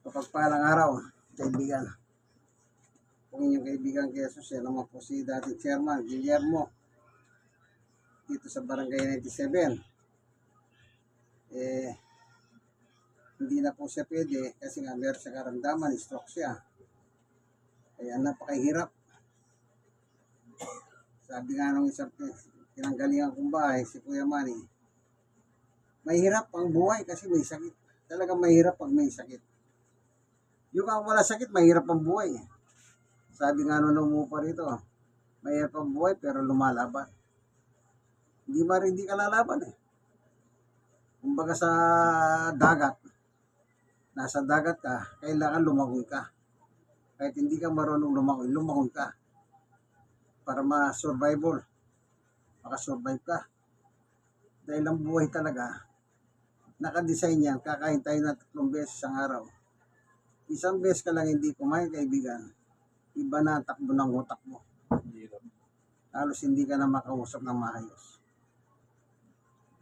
Kapagpalang araw, kaibigan. Kung inyong kaibigan kay Jesus, yan naman po si dating chairman, Guillermo, dito sa Barangay 97. Hindi na po siya pwede kasi nga meron siya karamdaman, stroke siya. Kaya napakahirap. Sabi nga nung isang pinanggalingan kong bahay, si Kuya Manny, mahirap ang buhay kasi may sakit. Talagang mahirap pag may sakit. Yung ang wala sakit, mahirap ang buhay. Sabi nga nung umupa rito, mahirap ang buhay pero lumalaban. Hindi ka lalaban eh. Kumbaga sa dagat, nasa dagat ka, kailangan lumangoy ka. Kahit hindi ka marunong lumangoy ka. Para makasurvive ka. Dahil ang buhay talaga, nakadesign yan, kakain tayo na 3 beses ang araw. Isang beses ka lang hindi kumain, kaibigan, iba na ang takbo ng utak mo. Halos hindi ka na makausap ng maayos.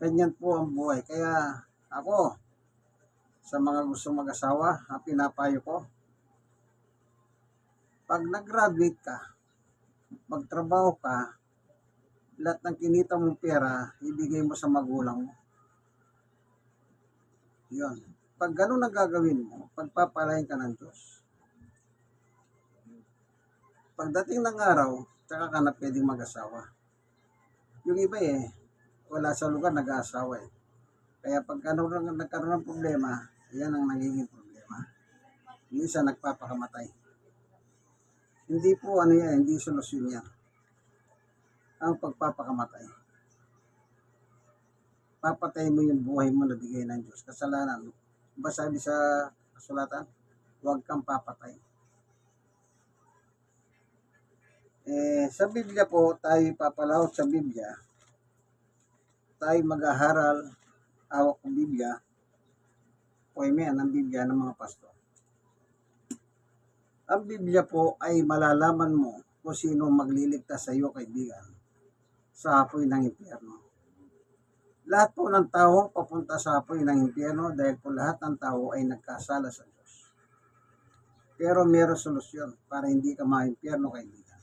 Ganyan po ang buhay. Kaya ako, sa mga gustong mag-asawa, ang pinapayo ko, pag nag-graduate ka, magtrabaho ka, lahat ng kinita mong pera, ibigay mo sa magulang mo. Yun. Pag ganun ang gagawin mo, pagpapalain ka ng Diyos. Pagdating ng araw, tsaka ka na pwedeng mag-asawa. Yung iba wala sa lugar nag-aasawa eh. Kaya pag nagkaroon ng problema, yan ang nagiging problema. Yung isa nagpapakamatay. Hindi po hindi solusyon yan. Ang pagpapakamatay. Papatay mo yung buhay mo na bigay ng Diyos. Kasalanan. Ba sabi sa kasulatan, huwag kang papatay. Sa Biblia po, tayo papalawak sa Biblia. Tayo mag-aharal, hawak ng Biblia, poemen ng Biblia ng mga pastor. Ang Biblia po ay malalaman mo kung sino magliligtas sa iyo, kaibigan, sa apoy ng impyerno. Lahat po ng tao papunta sa apoy ng impyerno dahil po lahat ng tao ay nagkasala sa Diyos. Pero mayroong solusyon para hindi ka ma-impyerno, kaibigan.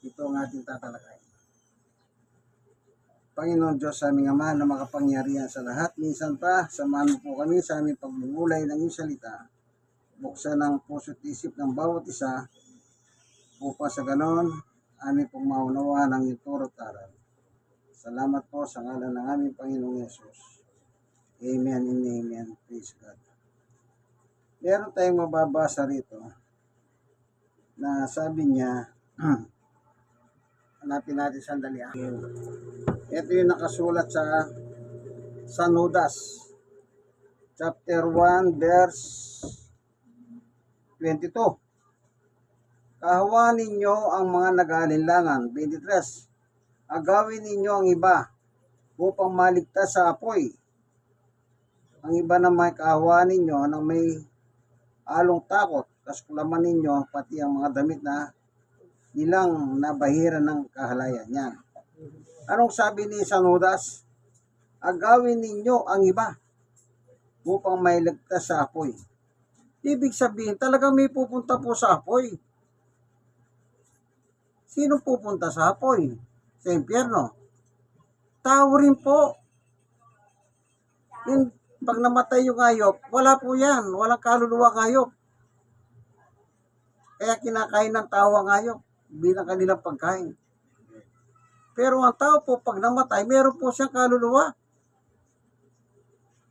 Ito ang ating tatalakayin. Panginoon Diyos, sa aming Ama na makapangyarihan sa lahat, minsan pa, samahan mo po kami sa aming pagbubulay ng iyong salita. Buksan ang puso't isip ng bawat isa upang sa ganon, aming pong maunawaan ang iyong turo't aral. Salamat po sa ngalan ng aming Panginoong Yesus. Amen and amen. Praise God. Meron tayong mababasa rito na sabi niya, hanapin natin sandali. Ito yung nakasulat sa San Judas, chapter 1, verse 22. Kahawain ninyo ang mga nag-aalinlangan. 23. Agawin ninyo ang iba upang maligtas sa apoy. Ang iba naman kahawain ninyo nang may along takot. Kaskulaman ninyo pati ang mga damit na nilang nabahiran ng kahalayan. Yan. Anong sabi ni San Judas? Agawin ninyo ang iba upang mailigtas sa apoy. Ibig sabihin, talagang may pupunta po sa apoy. Sino pupunta sa apoy? Sa impyerno. Tao rin po. Pag namatay yung hayop, wala po yan. Walang kaluluwa ang hayop. Kaya kinakain ng tao ang hayop bilang kanilang pagkain. Pero ang tao po, pag namatay, meron po siyang kaluluwa.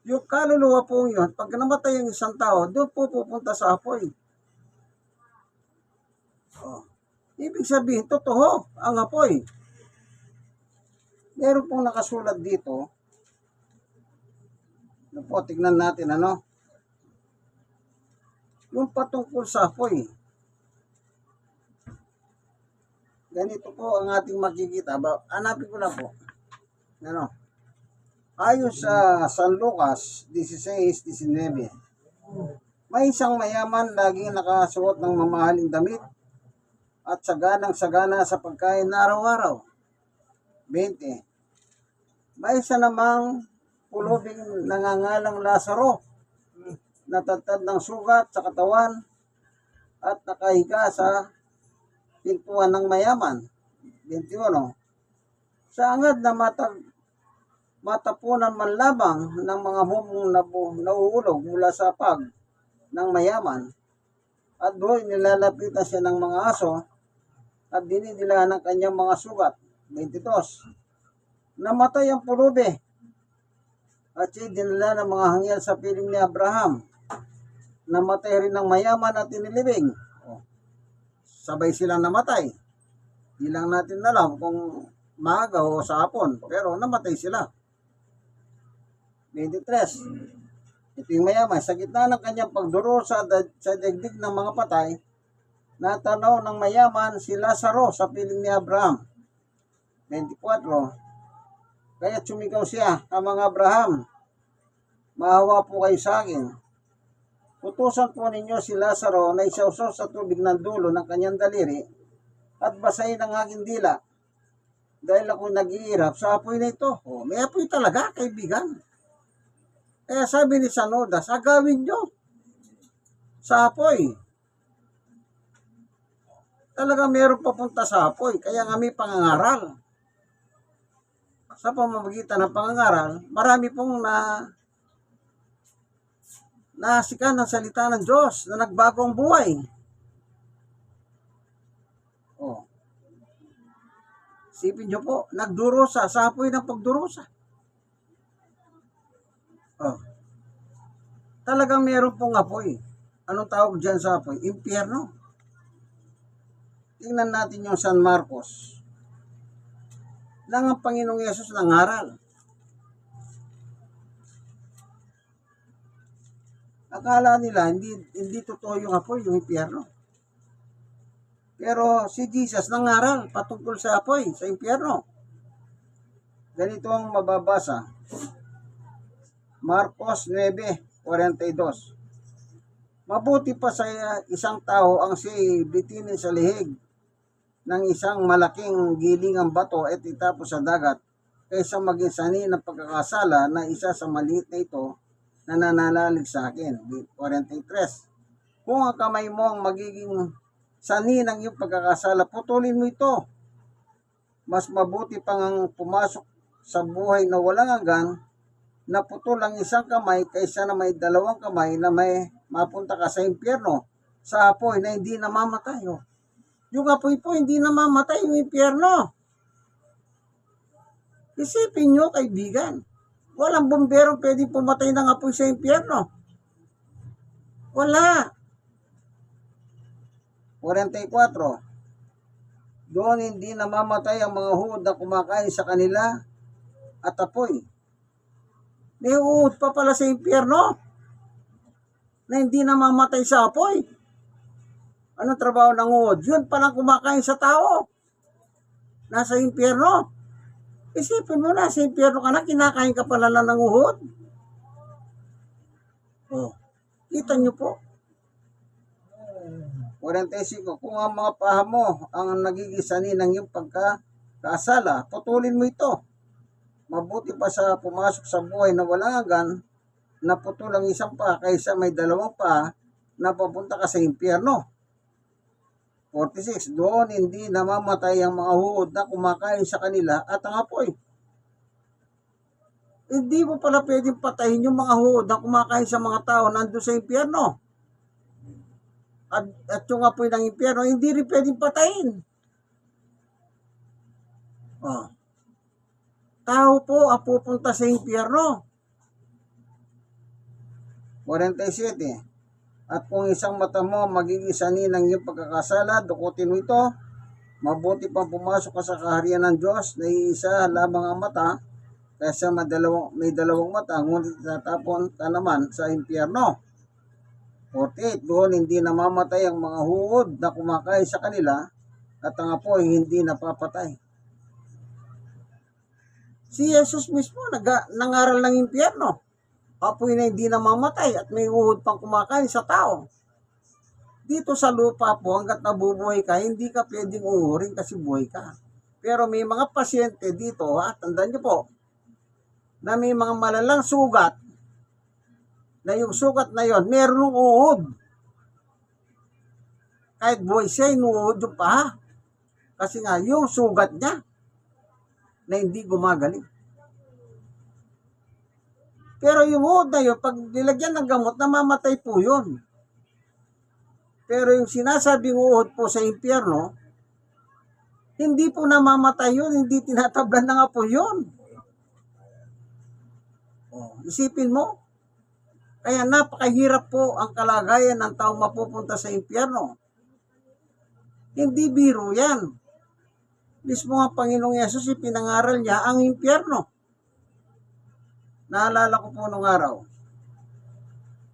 Yung kaluluwa po yun, pag namatay yung isang tao, doon po pupunta sa apoy. Ibig sabihin, totoo ang apoy. Meron pong nakasulat dito. Tignan natin yung patungkol sa apoy. Ganito po ang ating makikita. Hanapin ko na po. Ayon sa San Lucas 16:19, may isang mayaman laging nakasuot ng mamahaling damit at saganang-sagana sa pagkain na araw-araw. 20. May isa namang pulubing nangangalang Lazaro natatad ng sugat sa katawan at nakahiga sa pintuan ng mayaman. 21. Sa angad na matapunan man lamang ng mga humong nauulog mula sa pag ng mayaman, at doon nilalapitan siya ng mga aso at dinidilahan ng kanyang mga sugat. 22. Namatay ang pulubi at siya dinala ng mga hangyal sa piling ni Abraham. Namatay rin ng mayaman at inilibing. Sabay silang namatay. Di lang natin alam kung maaga o sa hapon, pero namatay sila. 23. Ito yung mayaman. Sa gitna ng kanyang pagduro sa daigdig ng mga patay, natanaw ng mayaman si Lazaro sa piling ni Abraham. 24. Kaya sumigaw siya, Amang Abraham, maawa po kayo sa akin. Utusan po ninyo si Lazaro na isawsaw sa tubig ng dulo ng kanyang daliri at basahin ang aking dila. Dahil ako nag-iirap sa apoy na ito. May apoy talaga, kaibigan. Kaya sabi ni Sanodas, agawin nyo sa apoy. Talaga meron papunta sa apoy, kaya nga may pangangaral. Sa pamamagitan ng pangangaral, marami pong nasikan ng salita ng Diyos na nagbago ang buhay. Sipin nyo po, nagdurusa sa apoy ng pagdurusa. Talagang meron pong apoy. Anong tawag dyan sa apoy? Impyerno. Tingnan natin yung San Marcos. Lang ang Panginoong Yesus nangaral. Akala nila hindi totoo yung apoy, yung impyerno. Pero si Jesus nangaral patungkol sa apoy, sa impyerno. Ganito ang mababasa. Marcos 9:42. Mabuti pa sa isang tao ang siya bitinin sa lihig ng isang malaking gilingang bato at itapos sa dagat kaysa maging sanhi ng pagkakasala na isa sa maliit na ito na nananalig sa akin. 43. Kung ang kamay mo ang magiging sanhi ng iyong pagkakasala, putulin mo ito. Mas mabuti pang ang pumasok sa buhay na walang hanggan na putol ang isang kamay kaysa na may dalawang kamay na may mapunta ka sa impyerno sa apoy na hindi namamatay. Yung apoy po hindi namamatay, yung impyerno. Isipin nyo, kaibigan, walang bumbero pwedeng pumatay ng apoy sa impyerno. Wala. 44. Doon hindi namamatay ang mga huod na kumakain sa kanila at apoy. May huod pa pala sa impyerno na hindi namamatay sa apoy. Anong trabaho ng uod? Yun palang kumakain sa tao. Nasa impyerno. Isipin mo na, sa impyerno ka na, kinakain ka pala lang ng uhod. Kita nyo po. 45. Kung ang mga paha mo ang nagigisani ng iyong pagkakasala, putulin mo ito. Mabuti pa sa pumasok sa buhay na walang hanggan, na putol ang isang paa kaysa may dalawang paa na papunta ka sa impyerno. 46. Doon hindi namamatay ang mga huod na kumakain sa kanila at ang apoy. Hindi mo pala pwedeng patayin yung mga huod na kumakain sa mga tao nandun sa impyerno. At yung apoy ng impyerno, hindi rin pwedeng patayin. Tao po ang pupunta sa impyerno. 47. At kung isang mata mo magiging sanhi ng iyong pagkakasala, dukutin mo ito. Mabuti pang pumasok ka sa kaharian ng Diyos na iisa lamang ang mata, kaysa may dalawang mata, ngunit tatapon ka naman sa impyerno. 48. Doon hindi namamatay ang mga huod na kumakain sa kanila at ang apoy hindi napapatay. Si Jesus mismo nangaral ng impyerno. Apoy na hindi namamatay at may uhod pang kumakain sa tao. Dito sa lupa po, hanggat nabubuhay ka, hindi ka pwedeng uhurin kasi buhay ka. Pero may mga pasyente dito, tandaan niyo po, na may mga malalang sugat na yung sugat na yon meron ng uod. Kahit buhay siya, inuud yung paha. Kasi nga, yung sugat niya na hindi gumagaling. Pero yung uod na yun, pag nilagyan ng gamot, namamatay po yun. Pero yung sinasabing uod po sa impyerno, hindi po namamatay yun, hindi tinatablan ng apoy yun. Isipin mo, kaya napakahirap po ang kalagayan ng taong mapupunta sa impyerno. Hindi biro yan. Mismo ang Panginoong Yesus, ipinangaral niya ang impyerno. Naalala ko po nung araw,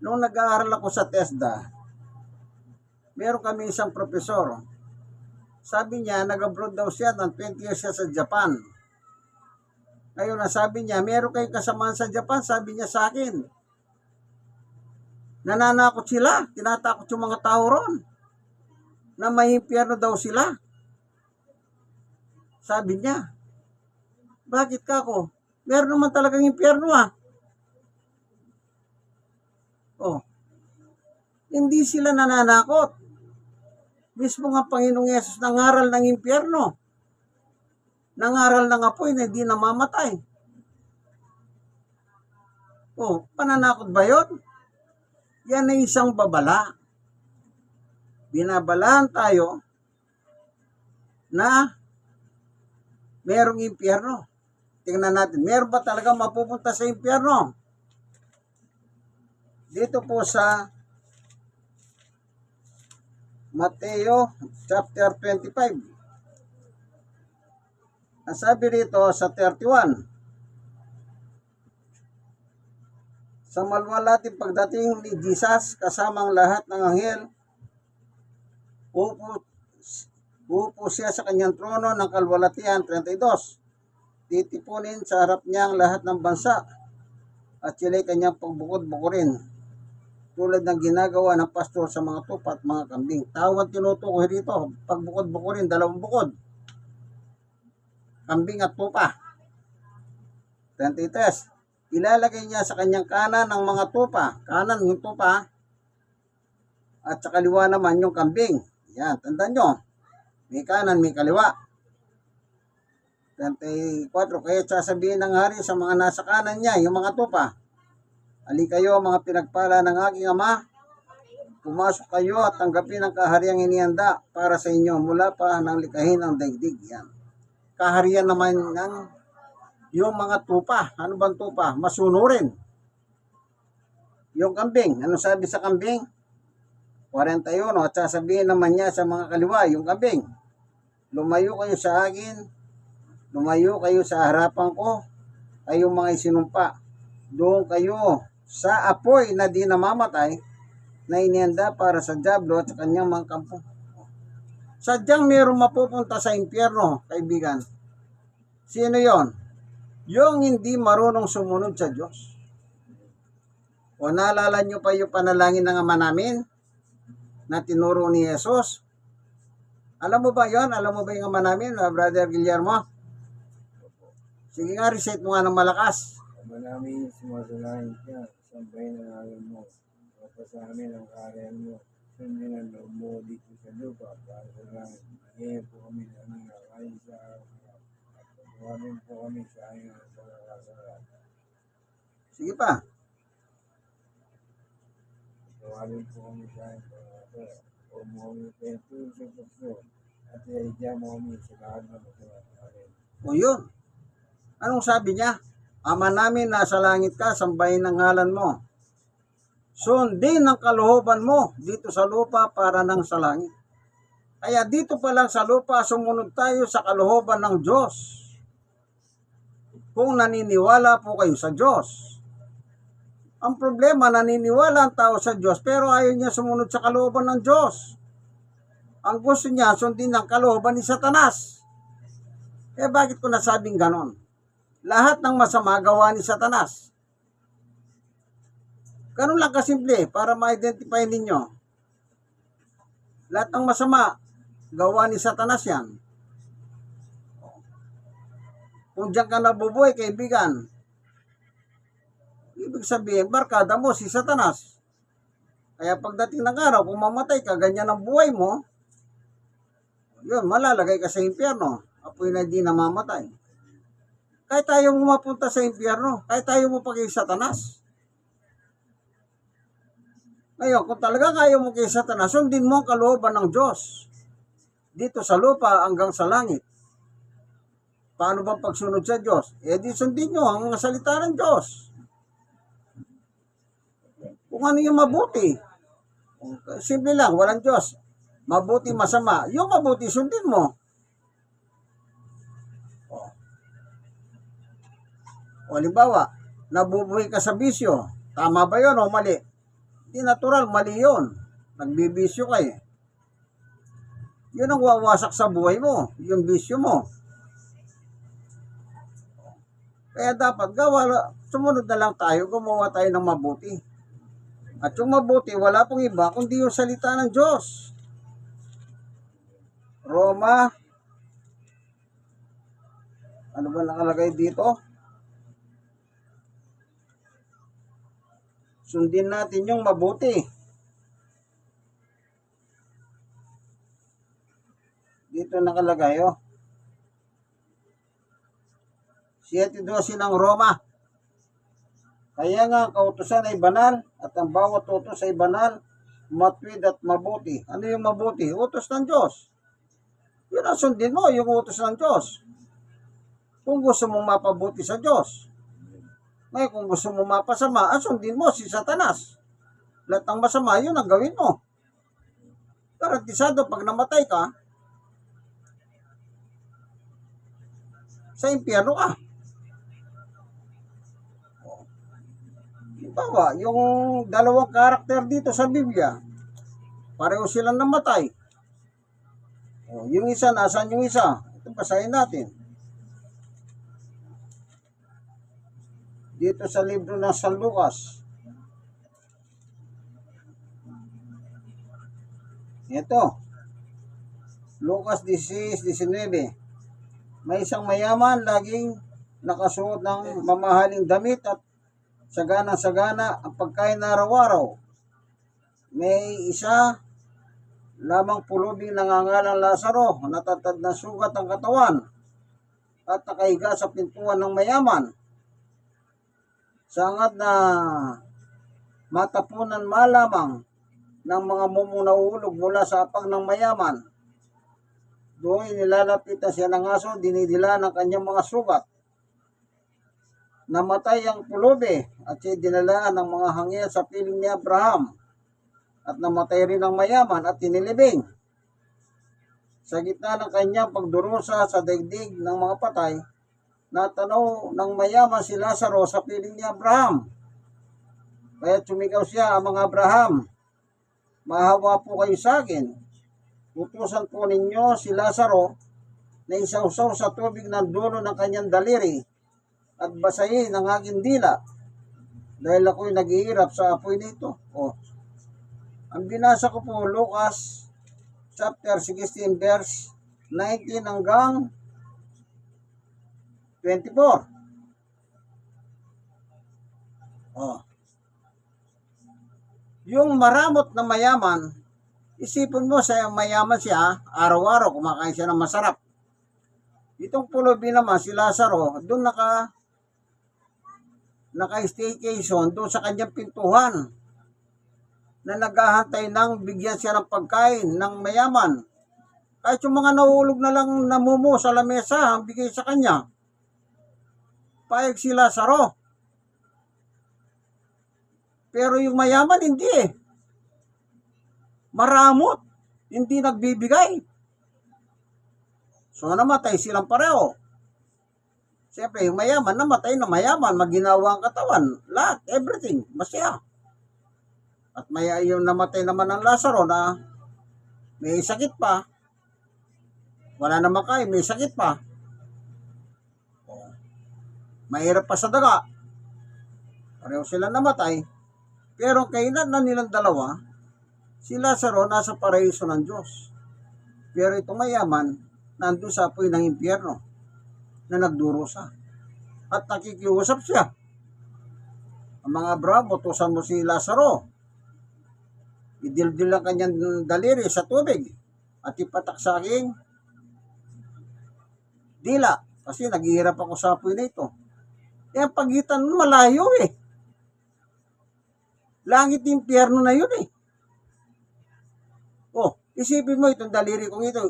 nung nag-aaral ako sa TESDA, meron kami isang profesor. Sabi niya, nag-abroad daw siya, ng 20 years siya sa Japan. Ngayon, sabi niya, meron kayong kasamaan sa Japan, sabi niya sa akin. Nananakot sila, tinatakot yung mga tao ron, na may impyerno daw sila. Sabi niya, bakit ka ako? Meron naman talagang impyerno Hindi sila nananakot. Mismo nga Panginoong Yesus nangaral ng impyerno. Nangaral ng apoy na hindi namamatay. Pananakot ba yun? Yan ay isang babala. Binabalaan tayo na merong impyerno. Tingnan natin, meron ba talaga mapupunta sa impyerno? Dito po sa Mateo chapter 25. Ang sabi rito sa 31. Sa malwalating pagdating ni Jesus kasamang lahat ng anghel, uupo siya sa kanyang trono ng kalwalatian. 32. Titipunin sa harap niya ang lahat ng bansa at sila'y kanyang pagbukod-bukurin tulad ng ginagawa ng pastor sa mga tupa at mga kambing. Tawag tinutukoy rito, pagbukod-bukurin, dalawang bukod. Kambing at tupa. 23. Ilalagay niya sa kanyang kanan ng mga tupa. Kanan yung tupa at sa kaliwa naman yung kambing. Yan, tandaan nyo. May kanan, may kaliwa. 24. Kaya sasabihin ng hari sa mga nasa kanan niya, yung mga tupa, ali kayo mga pinagpala ng aking ama, pumasok kayo at tanggapin ang kahariang inihanda para sa inyo mula pa ng likahin ng daigdig. Yan. Kaharian naman ng yung mga tupa. Ano bang tupa? Masunurin. Yung kambing. Ano sabi sa kambing? 41. At sasabihin naman niya sa mga kaliwa, yung kambing, lumayo kayo sa akin, lumayo kayo sa harapan ko, kayong mga isinumpa. Doon kayo sa apoy na di namamatay, na inihanda para sa dyablo at sa kanyang mga kampo. Sadyang mayroong mapupunta sa impyerno, kaibigan. Sino yon? Yung hindi marunong sumunod sa Diyos. O naalala nyo pa yung panalangin ng Ama namin na tinuro ni Jesus? Alam mo ba yon? Alam mo ba yung Ama namin, Brother Guillermo? Sige nga, recite mo nga ng malakas. Ama namin, sumasalangit ka, sambahin ang alam mo. Papa sa amin ang kaharian mo. Sundin ang loob mo dito sa lupa, para sa langit. Ngayon po kami namin kakain sa araw-araw. At pagkawamin po kami sa ayon ang pagkakasalan. Sige pa. Pagkawamin po kami sa ayon ang pagkakasalan. Huwag mo kami pentuin sa tukso. At iadya mo kami sa lahat ng masalarin. O yun. Anong sabi niya? Ama namin, nasa langit ka, sambahin ang ngalan mo. Sundin ang kalooban mo dito sa lupa para nang sa langit. Kaya dito pa lang sa lupa, sumunod tayo sa kalooban ng Diyos. Kung naniniwala po kayo sa Diyos. Ang problema, naniniwala ang tao sa Diyos, pero ayaw niya sumunod sa kalooban ng Diyos. Ang gusto niya, sundin ang kalooban ni Satanas. Bakit ko nasabing ganon? Lahat ng masama gawa ni Satanas. Ganun lang kasimple para ma-identify ninyo. Lahat ng masama gawa ni Satanas yan. Kung diyan ka nabubuhay, kaibigan, Ibig sabihin, barkada mo si Satanas. Kaya pagdating ng araw, kung mamatay ka, ganyan ang buhay mo, yun, malalagay ka sa impyerno. Apoy na di namamatay. Kahit tayo mo mapunta sa impyerno, kahit tayo mo pa kay Satanas. Ngayon, kung talaga kayo mo kay Satanas, sundin mo ang kalooban ng Diyos. Dito sa lupa hanggang sa langit. Paano ba pagsunod sa Diyos? Eh di sundin nyo ang mga salita ng Diyos. Kung ano yung mabuti. Simple lang, walang Diyos. Mabuti, masama. Yung mabuti, sundin mo. O halimbawa, nabubuhay ka sa bisyo. Tama ba yun o mali? Di natural, mali yun. Nagbibisyo ka eh. Yun ang wawasak sa buhay mo. Yung bisyo mo. Kaya dapat sumunod na lang tayo, gumawa tayo ng mabuti. At yung mabuti, wala pong iba kundi yung salita ng Diyos. Roma, ano ba nakalagay dito? Sundin natin yung mabuti. Dito nakalagay, oh. 7:12 ng Roma. Kaya nga, kautusan ay banal at ang bawat utos ay banal, matwid at mabuti. Ano yung mabuti? Utos ng Diyos. Yun ang sundin mo, yung utos ng Diyos. Kung gusto mong mapabuti sa Diyos. Ngayon, kung gusto mong mapasama, sundin mo si Satanas. Lahat ng masama, yun ang gawin mo. Garantisado, pag namatay ka, sa impyerno ka. Bawa, yung dalawang karakter dito sa Biblia, pareho silang namatay. O, yung isa, nasaan yung isa? Ito, basahin natin. Dito sa libro ng San Lucas. Ito. Lucas 16:19. May isang mayaman, laging nakasuot ng mamahaling damit at sagana-sagana ang pagkain na araw-araw. May isa lamang pulubing nangangalang Lazaro, natatad na sugat ang katawan at nakahiga sa pintuan ng mayaman. Sangad na matapunan malamang ng mga mumunaulog mula sa apag ng mayaman. Doon nilalapitan siya ng aso, dinidila ng kanyang mga sugat. Namatay ang pulubi at siya dinalaan ng mga hangin sa piling ni Abraham. At namatay rin ang mayaman at tinilibing. Sa gitna ng kanyang pagdurusa sa daigdig ng mga patay, natanaw ng mayaman si Lazaro sa piling ni Abraham. Kaya sumigaw siya, ang mga Abraham, mahawa po kayo sa akin. Utusan po ninyo si Lazaro na isawsaw sa tubig ng dulo ng kanyang daliri at basahin ang aking dila dahil ako'y naghihirap sa apoy nito. Ang binasa ko po, Lucas chapter 16 verse 19 hanggang 24. Yung maramot na mayaman, isipin mo sa mayaman siya, araw-araw kumakain siya ng masarap. Itong pulubi naman, si Lazaro, doon naka-staycation doon sa kanyang pintuhan na naghahantay ng bigyan siya ng pagkain ng mayaman. Kahit yung mga nahulog na lang namumo sa lamesa, ang bigay sa kanya. Payag si Lazaro. Pero yung mayaman, hindi eh. Maramot. Hindi nagbibigay. So namatay silang pareho. Siyempre, yung mayaman, namatay na mayaman, maginawa ang katawan, lahat, everything, masaya. At yung namatay naman ng Lazaro na may sakit pa, wala na makain, may sakit pa. Mahirap pa sa daga. Pareho sila namatay. Pero kailan na nilang dalawa, si Lazaro nasa paraiso ng Diyos. Pero itong mayaman, nandun sa apoy ng impyerno na nagdurusa. At nakikiusap siya. Ang mga Abraham, utusan mo si Lazaro. Idildil ang kanyang daliri sa tubig at ipatak sa aking dila. Kasi naghihirap ako sa apoy na ito. Eh, ang pagitan malayo eh. Langit impyerno na yun eh. Oh, isipin mo itong daliri kong ito.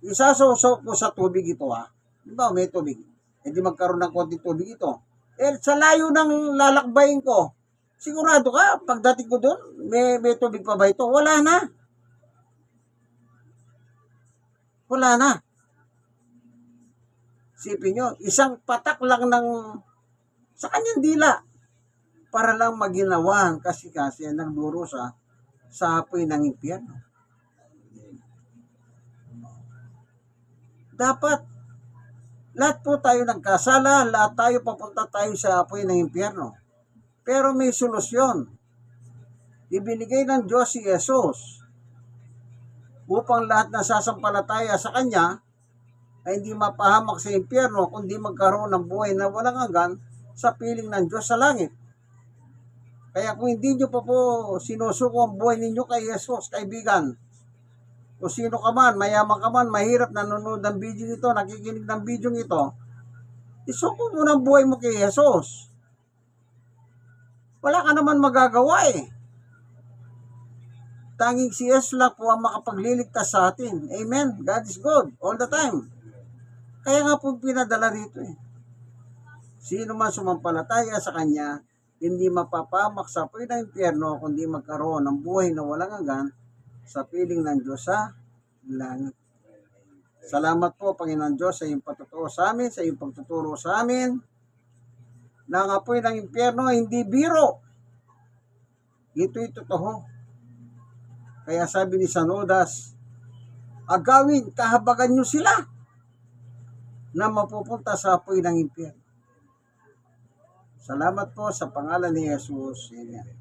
Isasaw-saw ko sa tubig ito ha. Di ba, may tubig. Eh di magkaroon ng konting tubig ito. Eh, sa layo ng lalakbayin ko, sigurado ka, pagdating ko doon, may tubig pa ba ito? Wala na. Wala na. Isipin nyo, isang patak lang sa kanyang dila para lang maginawan kasi nagduro sa apoy ng impyerno. Dapat, lahat po tayo nagkasala, lahat tayo papunta tayo sa apoy ng impyerno. Pero may solusyon. Ibinigay ng Diyos si Jesus upang lahat na sasampalataya sa Kanya ay hindi mapahamak sa impyerno kundi magkaroon ng buhay na walang hanggan sa piling ng Diyos sa langit. Kaya kung hindi nyo pa po sinusuko ang buhay ninyo kay Jesus, kaibigan, kung sino ka man, mayaman ka man, mahirap, nanonood ng video ito, nakikinig ng video ito, isuko mo ng buhay mo kay Jesus. Wala ka naman magagawa eh. Tanging si Jesus lang po ang makapagliligtas sa atin. Amen? God is good all the time. Kaya nga po pinadala rito eh. Sino man sumampalataya sa Kanya, hindi mapapamak sa apoy ng impyerno, kundi magkaroon ng buhay na walang hanggan sa piling ng Diyos sa langit. Salamat po, Panginoon Diyos, sa iyong pagtuturo sa amin, sa iyong pagtuturo sa amin, na ang apoy ng impyerno hindi biro. Ito'y totoo. Kaya sabi ni San Judas, agawin, kahabagan nyo sila na mapupunta sa apoy ng impyerno. Salamat po sa pangalan ni Jesus. Amen.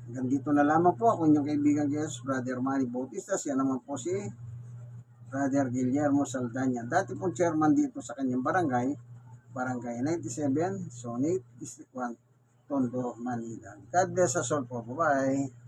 Hanggang dito na lamang po ako inyong kaibigan Jesus, Brother Manny Bautista. Siya naman po si Brother Guillermo Saldana. Dati pong chairman dito sa kanyang barangay, Barangay 97, Zone 8, District 1, Tondo, Manila. God bless us all po. Bye-bye.